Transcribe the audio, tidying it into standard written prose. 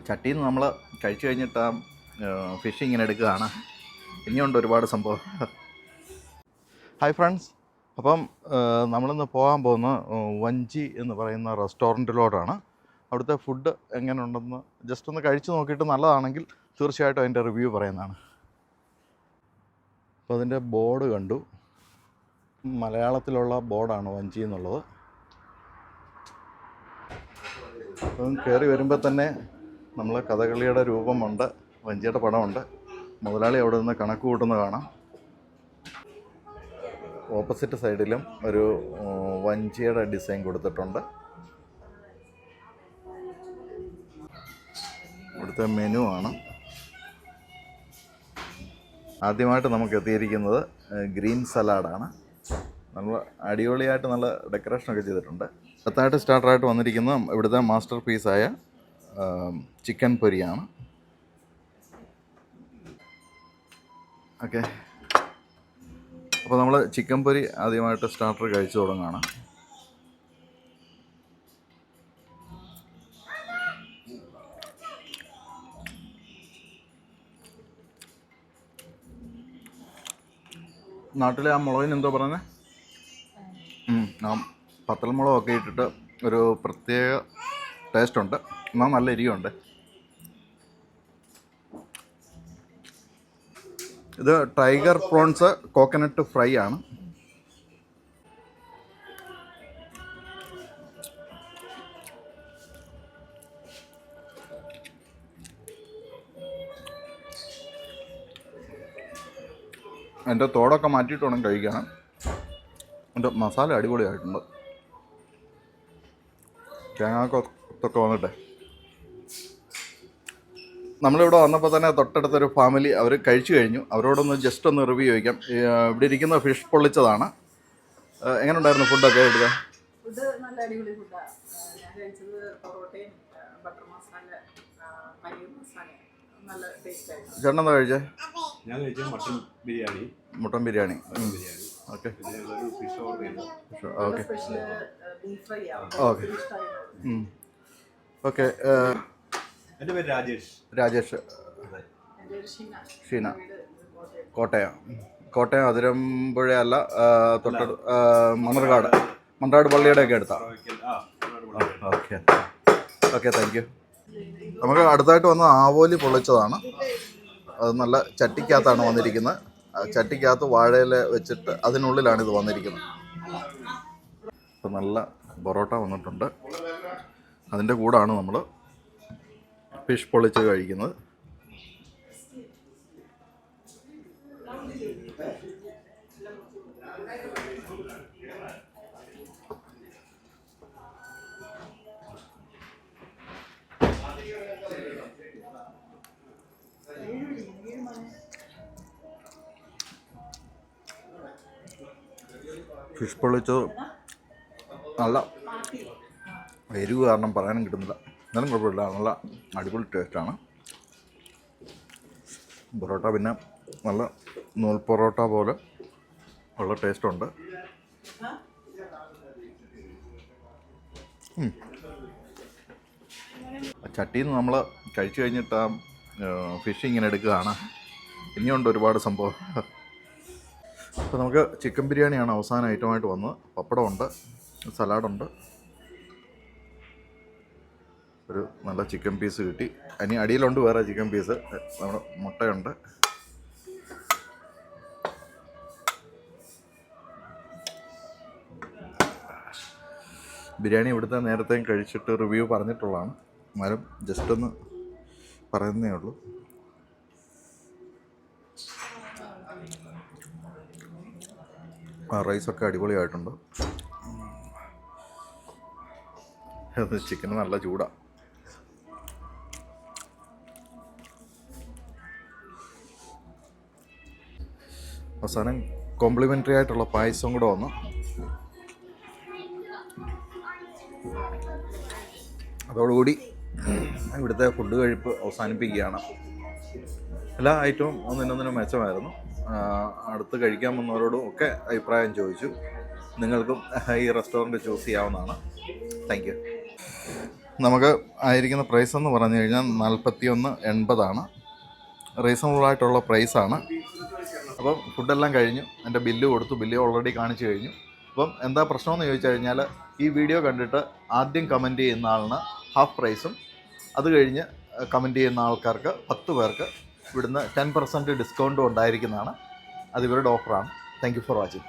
ചട്ടിയിൽ നിന്ന് നമ്മൾ കഴിച്ചു കഴിഞ്ഞിട്ട് ഫിഷ് ഇങ്ങനെ എടുക്കുകയാണ്. ഇനിയുണ്ട് ഒരുപാട് സംഭവം. ഹായ് ഫ്രണ്ട്സ്, അപ്പം നമ്മളിന്ന് പോകാൻ പോകുന്ന വഞ്ചി എന്ന് പറയുന്ന റെസ്റ്റോറൻറ്റിലോട്ടാണ്. അവിടുത്തെ ഫുഡ് എങ്ങനെ ഉണ്ടെന്ന് ജസ്റ്റ് ഒന്ന് കഴിച്ച് നോക്കിയിട്ട് നല്ലതാണെങ്കിൽ തീർച്ചയായിട്ടും അതിൻ്റെ റിവ്യൂ പറയുന്നതാണ്. അപ്പോൾ അതിൻ്റെ ബോർഡ് കണ്ടു, മലയാളത്തിലുള്ള ബോർഡാണ് വഞ്ചി എന്നുള്ളത്. അപ്പം കയറി വരുമ്പോൾ തന്നെ നമ്മൾ കഥകളിയുടെ രൂപമുണ്ട്, വഞ്ചിയുടെ പടമുണ്ട്. മുതലാളി അവിടെ നിന്ന് കണക്ക് കൂട്ടുന്ന കാണാം. ഓപ്പോസിറ്റ് സൈഡിലും ഒരു വഞ്ചിയുടെ ഡിസൈൻ കൊടുത്തിട്ടുണ്ട്. ഇവിടുത്തെ മെനു ആണ്. ആദ്യമായിട്ട് നമുക്ക് എത്തിയിരിക്കുന്നത് ഗ്രീൻ സലാഡാണ്. നല്ല അടിപൊളിയായിട്ട് നല്ല ഡെക്കറേഷനൊക്കെ ചെയ്തിട്ടുണ്ട്. അടുത്തായിട്ട് സ്റ്റാർട്ടറായിട്ട് വന്നിരിക്കുന്ന ഇവിടുത്തെ മാസ്റ്റർ പീസായ ചിക്കൻ പൊരിയാണ്. ഓക്കെ, അപ്പോൾ നമ്മൾ ചിക്കൻ പൊരി ആദ്യമായിട്ട് സ്റ്റാർട്ടർ കഴിച്ചു തുടങ്ങുകയാണ്. നാട്ടിലെ ആ മുളകിന് എന്തോ പറയുന്നത്, ആ പത്തൽമുളകൊക്കെ ഇട്ടിട്ട് ഒരു പ്രത്യേക ടേസ്റ്റുണ്ട്. എന്നാൽ നല്ല എരിയുണ്ട്. ഇത് ടൈഗർ പ്രോൺസ് കോക്കനട്ട് ഫ്രൈ ആണ്. എൻ്റെ തോടൊക്കെ മാറ്റിയിട്ട് വേണം കഴിക്കാൻ. എൻ്റെ മസാല അടിപൊളിയായിട്ടുണ്ട്. തേങ്ങാക്കൊത്തൊക്കെ വന്നിട്ടെ. നമ്മളിവിടെ വന്നപ്പോൾ തന്നെ തൊട്ടടുത്തൊരു ഫാമിലി അവർ കഴിച്ചു കഴിഞ്ഞു. അവരോടൊന്ന് ജസ്റ്റ് ഒന്ന് റിവ്യൂ ചോദിക്കാം. ഇവിടെ ഇരിക്കുന്ന ഫിഷ് പൊള്ളിച്ചതാണ്. എങ്ങനെ ഉണ്ടായിരുന്നു ഫുഡൊക്കെ ഇവിടുത്തെ? ഫുഡ് നല്ല അടിപൊളി ഫുഡാണ്. ഞാൻ കഴിച്ചത് പൊറോട്ടയും ബട്ടർ മസാല, പനീർ മസാല, നല്ല ടേസ്റ്റ് ആയിരുന്നു. ചേട്ടൻ എന്താ കഴിച്ചേ? ഞാൻ കഴിച്ചത് mutton biryani. Okay, fish order ചെയ്തു. ഓക്കെ, സ്പെഷ്യൽ ബീഫ് ഫ്രൈ ആണ്. Okay, okay. എൻ്റെ പേര് രാജേഷ്. ഷീന. കോട്ടയം അതിരമ്പുഴ അല്ല, മണ്ണാട് പള്ളിയുടെ ഒക്കെ അടുത്താണ്. Okay, okay, thank you. നമുക്ക് അടുത്തായിട്ട് വന്ന ആവോലി പൊള്ളിച്ചതാണ്. അത് നല്ല ചട്ടിക്കകത്താണ് വന്നിരിക്കുന്നത്. ചട്ടിക്കകത്ത് വാഴയില വെച്ചിട്ട് അതിനുള്ളിലാണ് ഇത് വന്നിരിക്കുന്നത്. ഇപ്പം നല്ല പൊറോട്ട വന്നിട്ടുണ്ട്. അതിൻ്റെ കൂടാണ് നമ്മൾ ഫിഷ് പൊള്ളിച്ച് കഴിക്കുന്നത്. ഫിഷ് പൊള്ളിച്ചത് നല്ല എരിവ് കാരണം പറയാനും കിട്ടുന്നില്ല. എന്നാലും കുഴപ്പമില്ല, നല്ല അടിപൊളി ടേസ്റ്റാണ്. പൊറോട്ട പിന്നെ നല്ല നൂൽ പൊറോട്ട പോലെ ഉള്ള ടേസ്റ്റുണ്ട്. ചട്ടിയിൽ നിന്ന് നമ്മൾ കഴിച്ചു കഴിഞ്ഞിട്ട് ഫിഷ് ഇങ്ങനെ എടുക്കുകയാണ്. ഇനിയുണ്ട് ഒരുപാട് സംഭവം. അപ്പോൾ നമുക്ക് ചിക്കൻ ബിരിയാണിയാണ് അവസാന ഐറ്റമായിട്ട് വന്നത്. പപ്പടമുണ്ട്, സലാഡുണ്ട്, ഒരു നല്ല ചിക്കൻ പീസ് കിട്ടി. ഇനി അടിയിലുണ്ട് വേറെ ചിക്കൻ പീസ്. നമ്മുടെ മുട്ടയുണ്ട്. ബിരിയാണി ഇവിടുത്തെ നേരത്തെയും കഴിച്ചിട്ട് റിവ്യൂ പറഞ്ഞിട്ടുള്ളതാണ്. എന്നാലും ജസ്റ്റ് ഒന്ന് പറയുന്നേ ഉള്ളൂ. റൈസൊക്കെ അടിപൊളിയായിട്ടുണ്ട്. ചിക്കന് നല്ല ചൂടാണ്. അവസാനം കോംപ്ലിമെൻ്ററി ആയിട്ടുള്ള പായസം കൂടെ വന്നു. അതോടുകൂടി ഇവിടുത്തെ ഫുഡ് കഴിപ്പ് അവസാനിപ്പിക്കുകയാണ്. എല്ലാ ഐറ്റവും ഒന്നിനൊന്നിനും മെച്ചമായിരുന്നു. അടുത്ത് കഴിക്കാൻ വന്നവരോടും ഒക്കെ അഭിപ്രായം ചോദിച്ചു. നിങ്ങൾക്കും ഈ റെസ്റ്റോറൻറ്റ് ചൂസ് ചെയ്യാവുന്നതാണ്. Thank you. നമുക്ക് ആയിരിക്കുന്ന പ്രൈസ് എന്ന് പറഞ്ഞു കഴിഞ്ഞാൽ 41.80 റീസണബിളായിട്ടുള്ള പ്രൈസാണ്. അപ്പം ഫുഡെല്ലാം കഴിഞ്ഞു, എൻ്റെ ബില്ല് കൊടുത്തു, ബില്ല് ഓൾറെഡി കാണിച്ചു കഴിഞ്ഞു. അപ്പം എന്താ പ്രശ്നമെന്ന് ചോദിച്ചു കഴിഞ്ഞാൽ ഈ വീഡിയോ കണ്ടിട്ട് ആദ്യം കമൻറ്റ് ചെയ്യുന്ന ആളിന് ഹാഫ് പ്രൈസും, അത് കഴിഞ്ഞ് കമൻറ്റ് ചെയ്യുന്ന ആൾക്കാർക്ക് 10 പേർക്ക് ഇവിടുന്ന് 10% ഡിസ്കൗണ്ടും ഉണ്ടായിരിക്കുന്നതാണ്. അത് ഇവരുടെ ഓഫറാണ്. Thank you for watching.